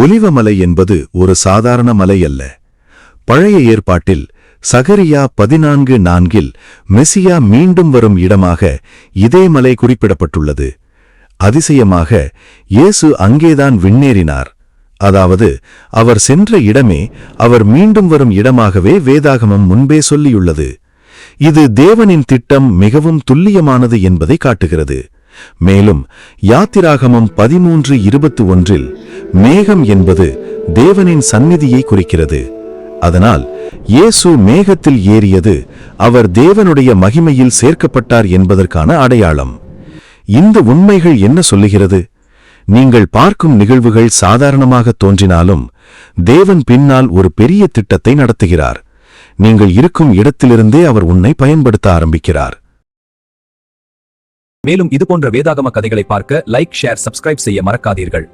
ஒலிவமலை என்பது ஒரு சாதாரண மலை அல்ல. பழைய ஏற்பாட்டில் சகரியா 14:4 மெசியா மீண்டும் வரும் இடமாக இதே மலை குறிப்பிடப்பட்டுள்ளது. அதிசயமாக இயேசு அங்கேதான் விண்ணேறினார். அதாவது அவர் சென்ற இடமே அவர் மீண்டும் வரும் இடமாகவே வேதாகமம் முன்பே சொல்லியுள்ளது. இது தேவனின் திட்டம் மிகவும் துல்லியமானது என்பதை காட்டுகிறது. மேலும் யாத்திராகமம் 13:21 மேகம் என்பது தேவனின் சந்நிதியை குறிக்கிறது. அதனால் இயேசு மேகத்தில் ஏறியது அவர் தேவனுடைய மகிமையில் சேர்க்கப்பட்டார் என்பதற்கான அடையாளம். இந்த உண்மைகள் என்ன சொல்லுகிறது? நீங்கள் பார்க்கும் நிகழ்வுகள் சாதாரணமாக தோன்றினாலும் தேவன் பின்னால் ஒரு பெரிய திட்டத்தை நடத்துகிறார். நீங்கள் இருக்கும் இடத்திலிருந்தே அவர் உன்னை பயன்படுத்த ஆரம்பிக்கிறார். மேலும் இதுபோன்ற வேதாகம கதைகளை பார்க்க லைக், ஷேர், சப்ஸ்கிரைப் செய்ய மறக்காதீர்கள்.